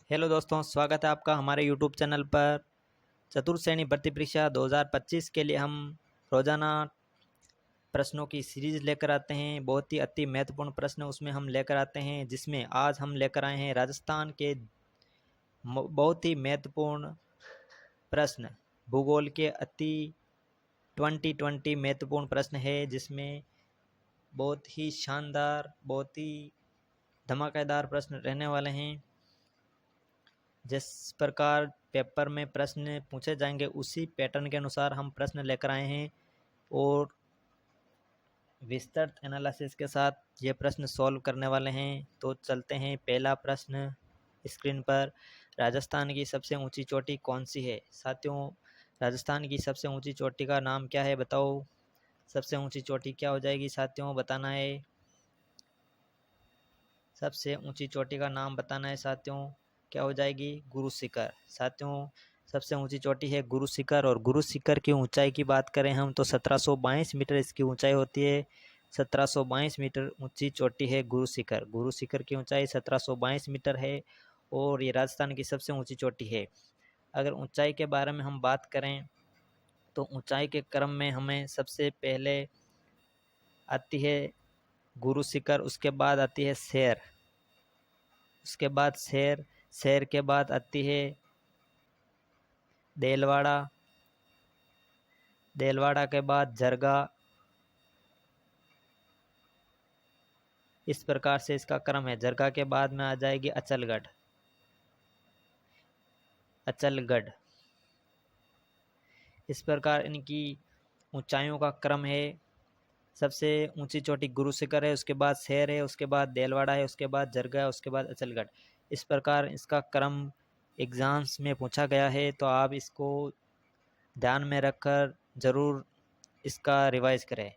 Hello दोस्तों, स्वागत है आपका हमारे यूट्यूब चैनल पर। चतुर्थ श्रेणी भर्ती परीक्षा 2025 के लिए हम रोजाना प्रश्नों की सीरीज लेकर आते हैं। बहुत ही अति महत्वपूर्ण प्रश्न उसमें हम लेकर आते हैं, जिसमें आज हम लेकर आए हैं राजस्थान के बहुत ही महत्वपूर्ण प्रश्न। भूगोल के अति 2020 महत्वपूर्ण प्रश्न है, जिसमें बहुत ही शानदार, बहुत ही धमाकेदार प्रश्न रहने वाले हैं। जिस प्रकार पेपर में प्रश्न पूछे जाएंगे उसी पैटर्न के अनुसार हम प्रश्न लेकर आए हैं और विस्तृत एनालिसिस के साथ ये प्रश्न सॉल्व करने वाले हैं। तो चलते हैं, पहला प्रश्न स्क्रीन पर। राजस्थान की सबसे ऊंची चोटी कौन सी है? साथियों, राजस्थान की सबसे ऊंची चोटी का नाम क्या है? बताओ, सबसे ऊंची चोटी क्या हो जाएगी? साथियों बताना है, सबसे ऊंची चोटी का नाम बताना है। साथियों क्या हो जाएगी? गुरु शिखर। साथियों सबसे ऊंची चोटी है गुरु शिखर। और गुरु शिखर की ऊंचाई की बात करें हम तो 1722 मीटर इसकी ऊंचाई होती है। 1722 मीटर ऊंची चोटी है गुरु शिखर। गुरु शिखर की ऊंचाई 1722 मीटर है और ये राजस्थान की सबसे ऊंची चोटी है। अगर ऊंचाई के बारे में हम बात करें तो ऊंचाई के क्रम में हमें सबसे पहले आती है गुरु शिखर, उसके बाद आती है शेर, उसके बाद शेर, शेर के बाद आती है देलवाड़ा, देलवाड़ा के बाद जरगा। इस प्रकार से इसका क्रम है। जरगा के बाद में आ जाएगी अचलगढ़, अचलगढ़। इस प्रकार इनकी ऊंचाइयों का क्रम है। सबसे ऊंची चोटी गुरु शिखर है, उसके बाद शेर है, उसके बाद देलवाड़ा है, उसके बाद जरगा है, उसके बाद अचलगढ़। इस प्रकार इसका क्रम एग्जाम्स में पूछा गया है, तो आप इसको ध्यान में रखकर ज़रूर इसका रिवाइज करें।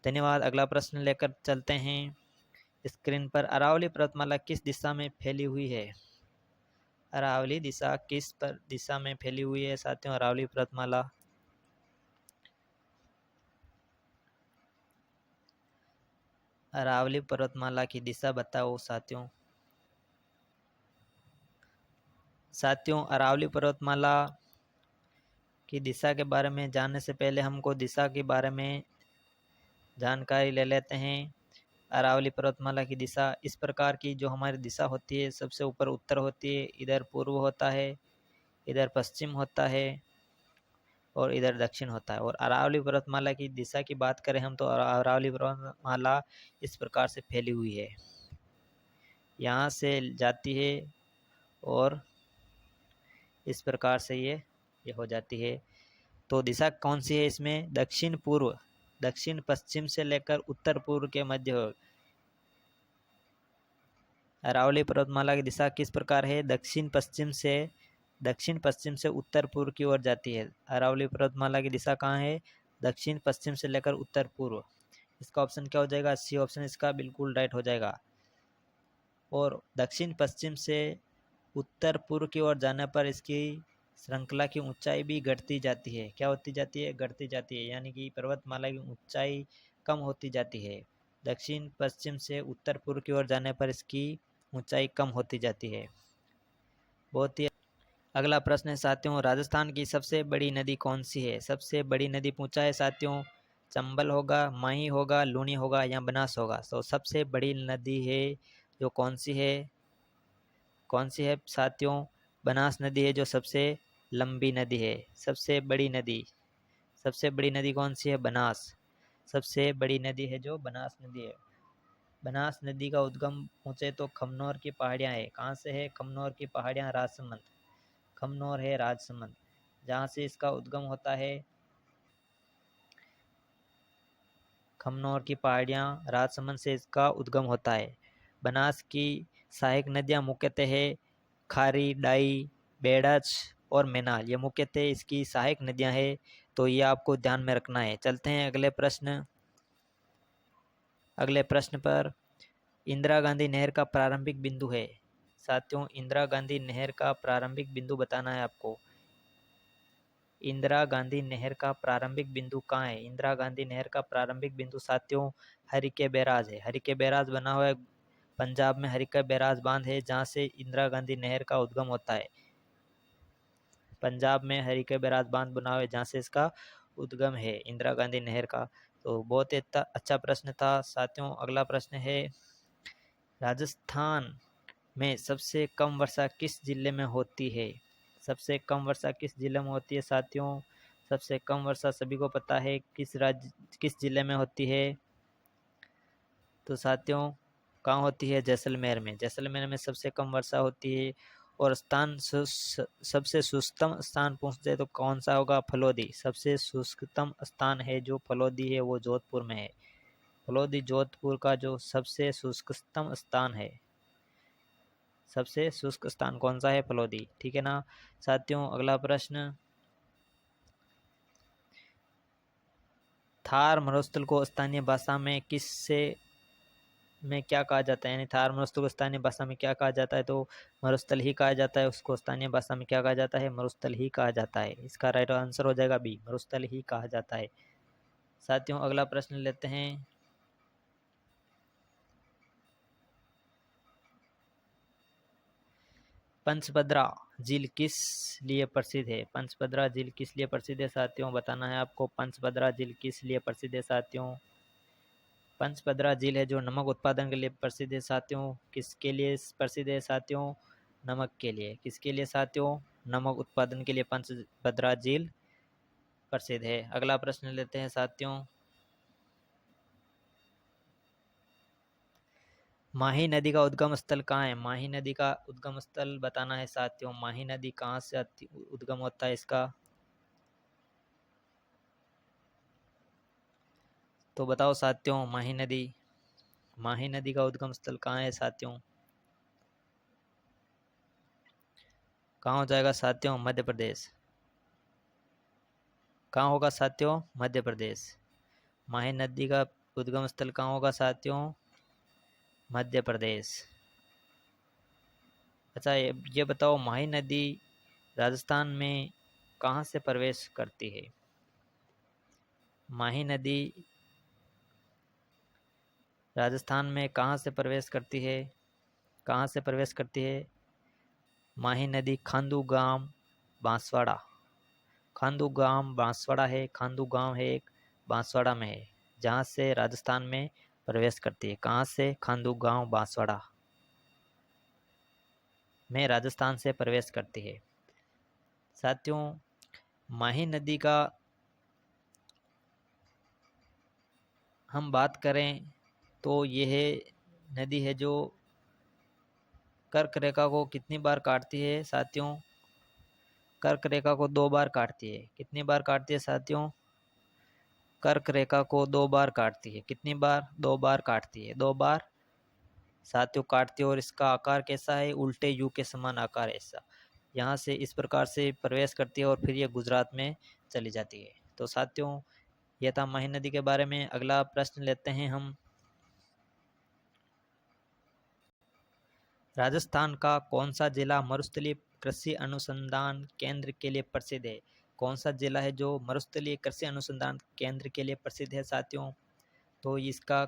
धन्यवाद। अगला प्रश्न लेकर चलते हैं स्क्रीन पर। अरावली पर्वतमाला किस दिशा में फैली हुई है? अरावली दिशा किस दिशा में फैली हुई है? साथियों अरावली पर्वतमाला, अरावली पर्वतमाला की दिशा बताओ साथियों। साथियों अरावली पर्वतमाला की दिशा के बारे में जानने से पहले हमको दिशा के बारे में जानकारी ले लेते हैं। अरावली पर्वतमाला की दिशा इस प्रकार की जो हमारी दिशा होती है, सबसे ऊपर उत्तर होती है, इधर पूर्व होता है, इधर पश्चिम होता है और इधर दक्षिण होता है। और अरावली पर्वतमाला की दिशा की बात करें हम तो अरावली पर्वतमाला इस प्रकार से फैली हुई है, यहाँ से जाती है और इस प्रकार से ये हो जाती है। तो दिशा कौन सी है इसमें? दक्षिण पूर्व, दक्षिण पश्चिम से लेकर उत्तर पूर्व के मध्य हो। अरावली पर्वतमाला की दिशा किस प्रकार है? दक्षिण पश्चिम से उत्तर पूर्व की ओर जाती है। अरावली पर्वतमाला की दिशा कहाँ है? दक्षिण पश्चिम से लेकर उत्तर पूर्व। इसका ऑप्शन क्या हो जाएगा? सी ऑप्शन इसका बिल्कुल राइट हो जाएगा। और दक्षिण पश्चिम से उत्तर पूर्व की ओर जाने पर इसकी श्रृंखला की ऊंचाई भी घटती जाती है। क्या होती जाती है? घटती जाती है, यानी कि पर्वतमाला की ऊंचाई कम होती जाती है। दक्षिण पश्चिम से उत्तर पूर्व की ओर जाने पर इसकी ऊंचाई कम होती जाती है। बहुत ही अगला प्रश्न है साथियों, राजस्थान की सबसे बड़ी नदी कौन सी है? सबसे बड़ी नदी पूछा है साथियों। चंबल होगा, माही होगा, लूनी होगा या बनास होगा। तो सबसे बड़ी नदी है जो कौन सी है? कौन सी है साथियों? बनास नदी है जो सबसे लंबी नदी है। सबसे बड़ी नदी, सबसे बड़ी नदी कौन सी है? बनास। सबसे बड़ी नदी है जो बनास नदी है। बनास नदी का उद्गम पूछे तो खमनोर की पहाड़ियाँ है। कहाँ से है? खमनोर की पहाड़ियाँ, राजसमंद। खमनोर है राजसमंद, जहाँ से इसका उद्गम होता है। खमनोर की पहाड़ियाँ, राजसमंद से इसका उद्गम होता है। बनास की सहायक नदियाँ मुख्यतः है खारी, डाई, बेड़च और मेनाल। ये मुख्यतः इसकी सहायक नदियाँ हैं, तो ये आपको ध्यान में रखना है। चलते हैं अगले प्रश्न। अगले प्रश्न पर, इंदिरा गांधी नहर का प्रारंभिक बिंदु है। साथियों इंदिरा गांधी नहर का प्रारंभिक बिंदु बताना है आपको। इंदिरा गांधी नहर का प्रारंभिक बिंदु कहाँ है? इंदिरा गांधी नहर का प्रारंभिक बिंदु साथियों हरिके बैराज है। हरिके बैराज बना हुआ है पंजाब में हरिका बैराज बांध है जहाँ से इंदिरा गांधी नहर का उद्गम होता है। पंजाब में हरिका बैराज बांध बना हुआ है जहाँ से इसका उद्गम है इंदिरा गांधी नहर का। तो बहुत ही अच्छा प्रश्न था साथियों। अगला प्रश्न है, राजस्थान में सबसे कम वर्षा किस जिले में होती है? सबसे कम वर्षा किस जिले में होती है साथियों? सबसे कम वर्षा सभी को पता है किस जिले में होती है? तो साथियों कहाँ होती है? जैसलमेर में। जैसलमेर में सबसे कम वर्षा होती है। और सबसे शुष्कतम स्थान पूछते तो कौन सा होगा? फलोदी। सबसे शुष्कतम स्थान है जो फलोदी है वो जोधपुर में है। फलोदी जोधपुर का जो सबसे शुष्कतम स्थान है। सबसे शुष्क स्थान कौन सा है? फलोदी। ठीक है ना साथियों। अगला प्रश्न, थार मरुस्थल को स्थानीय भाषा में क्या कहा जाता है? यानी थार मरुस्थल को स्थानीय भाषा में क्या कहा जाता है? तो मरुस्थल ही कहा जाता है। उसको स्थानीय भाषा में क्या कहा जाता है? मरुस्थल ही कहा जाता है। इसका राइट आंसर हो जाएगा बी, मरुस्थल ही कहा जाता है। साथियों अगला प्रश्न लेते हैं, पंचभद्रा झील किस लिए प्रसिद्ध है? पंचभद्रा झील किस लिए प्रसिद्ध है साथियों? बताना है आपको। पंचभद्रा झील किस लिए प्रसिद्ध है साथियों? पंचभद्रा झील है जो नमक उत्पादन के लिए प्रसिद्ध है साथियों। किसके लिए प्रसिद्ध है साथियों? नमक के लिए। किसके लिए साथियों? नमक उत्पादन के लिए पंचभद्रा झील प्रसिद्ध है। अगला प्रश्न लेते हैं साथियों, माही नदी का उद्गम स्थल कहाँ है? माही नदी का उद्गम स्थल बताना है साथियों। माही नदी कहाँ से उद्गम होता है इसका? तो बताओ साथियों, माही नदी का उद्गम स्थल कहाँ है साथियों? कहाँ हो जाएगा साथियों? मध्य प्रदेश। कहाँ होगा साथियों? मध्य प्रदेश। माही नदी का उद्गम स्थल कहाँ होगा साथियों? मध्य प्रदेश। अच्छा ये बताओ, माही नदी राजस्थान में कहाँ से प्रवेश करती है? माही नदी राजस्थान में कहाँ से प्रवेश करती है? कहाँ से प्रवेश करती है? माही नदी खांदू गांव बांसवाड़ा। खांदू गांव बांसवाड़ा है। खांदू गांव है एक, बांसवाड़ा में है, जहाँ से राजस्थान में प्रवेश करती है। कहाँ से? खांदू गांव बांसवाड़ा में राजस्थान से प्रवेश करती है। साथियों माही नदी का हम बात करें तो यह नदी है जो कर्क रेखा को कितनी बार काटती है साथियों? कर्क रेखा को 2 बार काटती है। कितनी बार काटती है साथियों? कर्क रेखा को 2 बार काटती है। कितनी बार? 2 बार काटती है। 2 बार साथियों काटती है। और इसका आकार कैसा है? उल्टे यू के समान आकार है ऐसा। यहाँ से इस प्रकार से प्रवेश करती है और फिर ये गुजरात में चली जाती है। तो साथियों यह था माही नदी के बारे में। अगला प्रश्न लेते हैं हम, राजस्थान का कौन सा जिला मरुस्थलीय कृषि अनुसंधान केंद्र के लिए प्रसिद्ध है? कौन सा जिला है जो मरुस्थलीय कृषि अनुसंधान केंद्र के लिए प्रसिद्ध है साथियों? तो इसका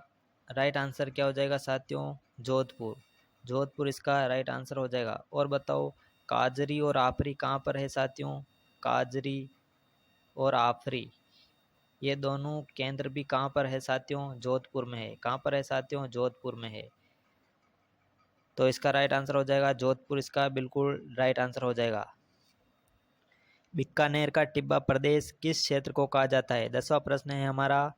राइट आंसर क्या हो जाएगा साथियों? जोधपुर। जोधपुर इसका राइट आंसर हो जाएगा। और बताओ काजरी और आफरी कहाँ पर है साथियों? काजरी और आफरी ये दोनों केंद्र भी कहाँ पर है साथियों? जोधपुर में है। कहाँ पर है साथियों? जोधपुर में है। तो इसका राइट आंसर हो जाएगा जोधपुर। इसका बिल्कुल राइट आंसर हो जाएगा। बीकानेर का टिब्बा प्रदेश किस क्षेत्र को कहा जाता है? 10वां प्रश्न है हमारा,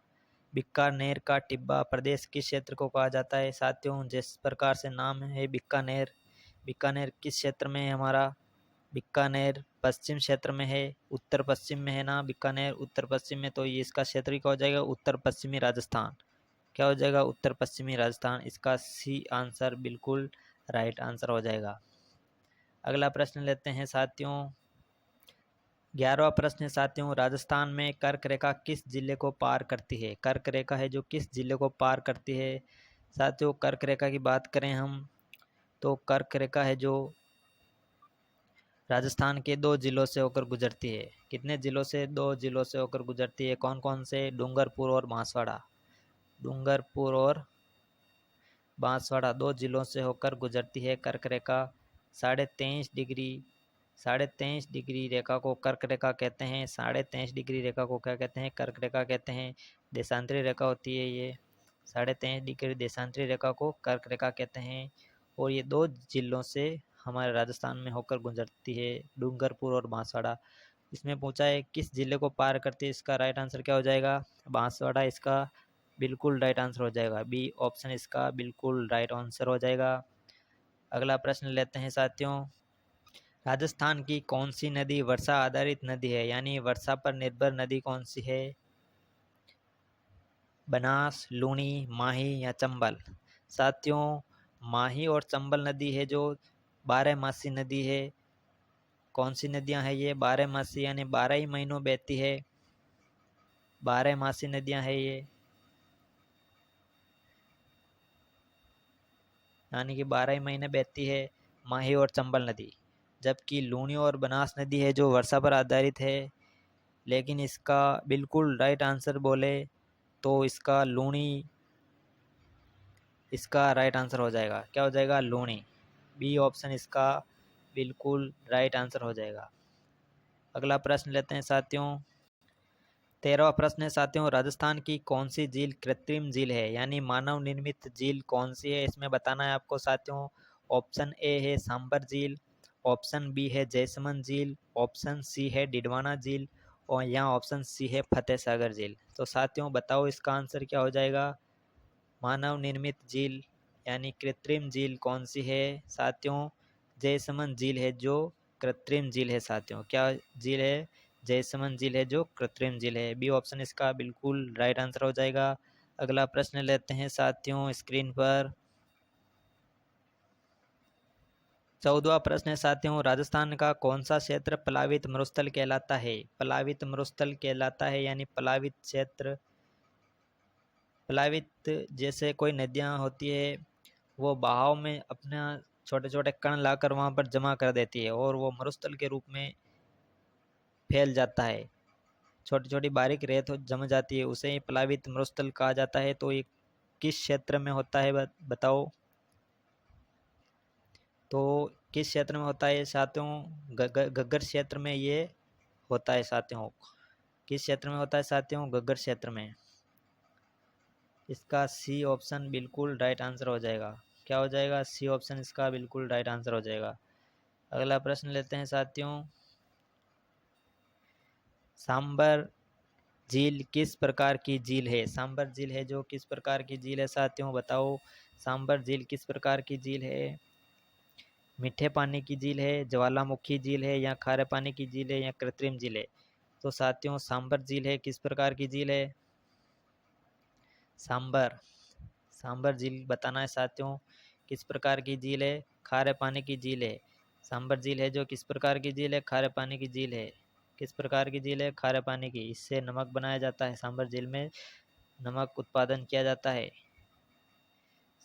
बीकानेर का टिब्बा प्रदेश किस क्षेत्र को कहा जाता है साथियों? जिस प्रकार से नाम है बीकानेर, बीकानेर किस क्षेत्र में है हमारा? बीकानेर पश्चिम क्षेत्र में है, उत्तर पश्चिम में है ना बीकानेर, उत्तर पश्चिम में। तो ये इसका क्षेत्र क्या हो जाएगा? उत्तर पश्चिमी राजस्थान। क्या हो जाएगा? उत्तर पश्चिमी राजस्थान। इसका सी आंसर बिल्कुल राइट आंसर हो जाएगा। अगला प्रश्न लेते हैं साथियों, 11वां प्रश्न है साथियों, राजस्थान में कर्क रेखा किस जिले को पार करती है? कर्क रेखा है जो किस जिले को पार करती है साथियों? कर्क रेखा की बात करें हम तो कर्क रेखा है जो राजस्थान के 2 जिलों से होकर गुजरती है। कितने जिलों से? 2 जिलों से होकर गुजरती है। कौन कौन से? डूंगरपुर और बांसवाड़ा। डूंगरपुर और बांसवाड़ा 2 जिलों से होकर गुजरती है। कर्क रेखा 23.5 डिग्री रेखा को कर्क रेखा कहते हैं। 23.5 डिग्री रेखा को क्या कहते हैं? कर्क रेखा कहते हैं। देशांतरी रेखा होती है ये। 23.5 डिग्री देशांतरी रेखा को कर्क रेखा कहते हैं। और ये 2 जिलों से हमारे राजस्थान में होकर गुजरती है, डूंगरपुर और बांसवाड़ा। इसमें पूछा है किस जिले को पार करती है, इसका राइट आंसर क्या हो जाएगा? बांसवाड़ा इसका बिल्कुल राइट आंसर हो जाएगा। बी ऑप्शन इसका बिल्कुल राइट आंसर हो जाएगा। अगला प्रश्न लेते हैं साथियों। राजस्थान की कौन सी नदी वर्षा आधारित नदी है, यानी वर्षा पर निर्भर नदी कौन सी है? बनास, लूनी, माही या चंबल? साथियों, माही और चंबल नदी है जो 12 मासी नदी है। कौन सी नदियां हैं ये? 12 मासी यानी 12 ही महीनों बहती है। 12 मासी नदियां हैं ये, यानी कि 12 ही महीने बहती है माही और चंबल नदी। जबकि लूनी और बनास नदी है जो वर्षा पर आधारित है। लेकिन इसका बिल्कुल राइट आंसर बोले तो इसका लूनी इसका राइट आंसर हो जाएगा। क्या हो जाएगा? लूनी। बी ऑप्शन इसका बिल्कुल राइट आंसर हो जाएगा। अगला प्रश्न लेते हैं साथियों। 13वां प्रश्न है साथियों, राजस्थान की कौन सी झील कृत्रिम झील है, यानी मानव निर्मित झील कौन सी है? इसमें बताना है आपको साथियों। ऑप्शन ए है सांबर झील, ऑप्शन बी है जयसमंद झील, ऑप्शन सी है डिडवाना झील और यहाँ ऑप्शन सी है फतेह सागर झील। तो साथियों बताओ इसका आंसर क्या हो जाएगा? मानव निर्मित झील यानी कृत्रिम झील कौन सी है साथियों? जयसमंद झील है जो कृत्रिम झील है साथियों। क्या झील है? जयसमंद झील है जो कृत्रिम झील है। बी ऑप्शन इसका बिल्कुल राइट आंसर हो जाएगा। अगला प्रश्न लेते हैं साथियों स्क्रीन पर। 14वां प्रश्न है साथियों, राजस्थान का कौन सा क्षेत्र प्लावित मरुस्थल कहलाता है? प्लावित मरुस्थल कहलाता है यानी प्लावित क्षेत्र। प्लावित जैसे कोई नदियाँ होती है वो बहाव में अपना छोटे छोटे कण लाकर वहाँ पर जमा कर देती है और वो मरुस्थल के रूप में फैल जाता है। छोटी छोटी बारीक रेत जम जाती है, उसे ही प्लावित मरुस्थल कहा जाता है। तो ये किस क्षेत्र में होता है बताओ? तो किस क्षेत्र में होता है साथियों? घग्गर क्षेत्र में ये होता है साथियों। किस क्षेत्र में होता है साथियों? घग्गर क्षेत्र में। इसका सी ऑप्शन बिल्कुल राइट आंसर हो जाएगा। क्या हो जाएगा? सी ऑप्शन इसका बिल्कुल राइट आंसर हो जाएगा। अगला प्रश्न लेते हैं साथियों। सांबर झील किस प्रकार की झील है? सांबर झील है जो किस प्रकार की झील है साथियों बताओ? सांबर झील किस प्रकार की झील है? मीठे पानी की झील है, ज्वालामुखी झील है या खारे पानी की झील है या कृत्रिम झील है? तो साथियों सांबर झील है किस प्रकार की झील है? सांबर झील बताना है साथियों किस प्रकार की झील है? खारे पानी की झील है। सांबर झील है जो किस प्रकार की झील है? खारे पानी की झील है। किस प्रकार की झील है? खारे पानी की। इससे नमक बनाया जाता है। सांबर झील में नमक उत्पादन किया जाता है।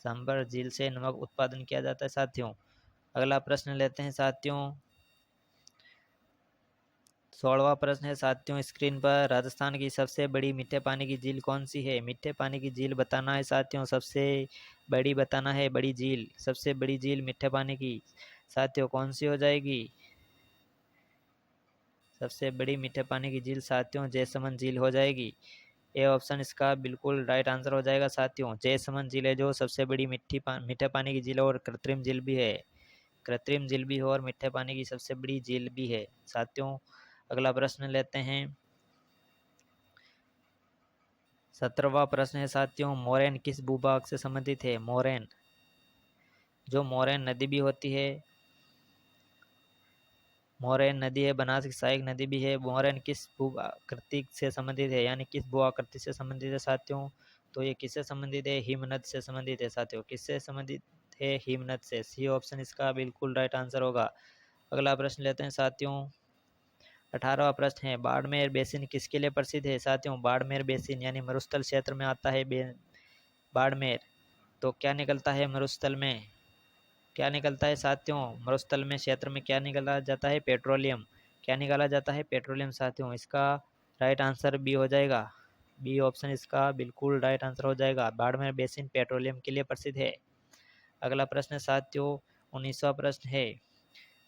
सांबर झील से नमक उत्पादन किया जाता है साथियों। अगला प्रश्न लेते हैं साथियों। 16वां प्रश्न है साथियों स्क्रीन पर, राजस्थान की सबसे बड़ी मीठे पानी की झील कौन सी है? मीठे पानी की झील बताना है साथियों। सबसे बड़ी बताना है, बड़ी झील, सबसे बड़ी झील मीठे पानी की साथियों कौन सी हो जाएगी? सबसे बड़ी मीठे पानी की झील साथियों जयसमंद झील हो जाएगी। ए ऑप्शन इसका बिल्कुल राइट आंसर हो जाएगा साथियों। जयसमंद झील है जो सबसे बड़ी मीठे पानी की झील और कृत्रिम झील भी है। कृत्रिम झील भी है और मीठे पानी की सबसे बड़ी झील भी है साथियों। अगला प्रश्न लेते हैं। 17वां प्रश्न है साथियों, मोरैन किस भूभाग से संबंधित है? मोरैन जो मोरैन नदी भी होती है, मोरैन नदी है, बनास की सहायक नदी भी है। मोरैन किस भू आकृति से संबंधित है, यानी किस भू आकृति से संबंधित है साथियों? तो ये किससे संबंधित है? हिमनद से संबंधित है साथियों। किससे संबंधित है? हिमनद से। सी ऑप्शन इसका बिल्कुल राइट आंसर होगा। अगला प्रश्न लेते हैं साथियों। 18वां प्रश्न है, बाड़मेर बेसिन किसके लिए प्रसिद्ध है साथियों? बाड़मेर बेसिन यानी मरुस्थल क्षेत्र में आता है बाड़मेर। तो क्या निकलता है मरुस्थल में? क्या निकलता है साथियों? मरुस्थल में क्षेत्र में क्या निकाला जाता है? पेट्रोलियम। क्या निकाला जाता है? पेट्रोलियम साथियों। इसका राइट आंसर बी हो जाएगा। बी ऑप्शन इसका बिल्कुल राइट आंसर हो जाएगा। बाड़मेर बेसिन पेट्रोलियम के लिए प्रसिद्ध है। अगला प्रश्न है साथियों 19वां प्रश्न है,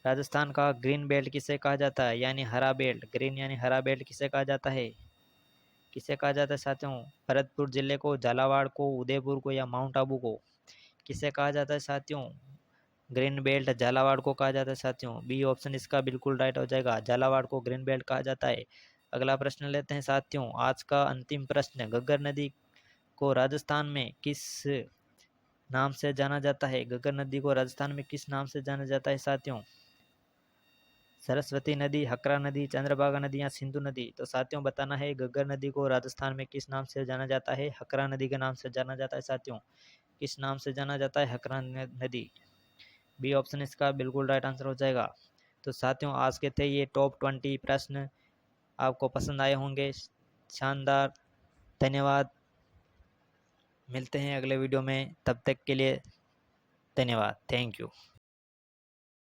राजस्थान का ग्रीन बेल्ट किसे कहा जाता है, यानी हरा बेल्ट, ग्रीन यानी हरा बेल्ट किसे कहा जाता है, किसे कहा जाता है साथियों, भरतपुर जिले को, झालावाड़ को, उदयपुर को या माउंट आबू को, किसे कहा जाता है साथियों, ग्रीन बेल्ट झालावाड़ को कहा जाता है साथियों। बी ऑप्शन इसका बिल्कुल राइट हो जाएगा, झालावाड़ को ग्रीन बेल्ट कहा जाता है। अगला प्रश्न लेते हैं साथियों, आज का अंतिम प्रश्न, घग्गर नदी को राजस्थान में किस नाम से जाना जाता है, घग्गर नदी को राजस्थान में किस नाम से जाना जाता है साथियों, सरस्वती नदी, हकरा नदी, चंद्रभागा नदी या सिंधु नदी। तो साथियों बताना है घग्गर नदी को राजस्थान में किस नाम से जाना जाता है, हकरा नदी के नाम से जाना जाता है साथियों, किस नाम से जाना जाता है, हकरा नदी। बी ऑप्शन इसका बिल्कुल राइट आंसर हो जाएगा। तो साथियों आज के थे ये टॉप 20 प्रश्न, आपको पसंद आए होंगे, शानदार, धन्यवाद। मिलते हैं अगले वीडियो में, तब तक के लिए धन्यवाद, थैंक यू।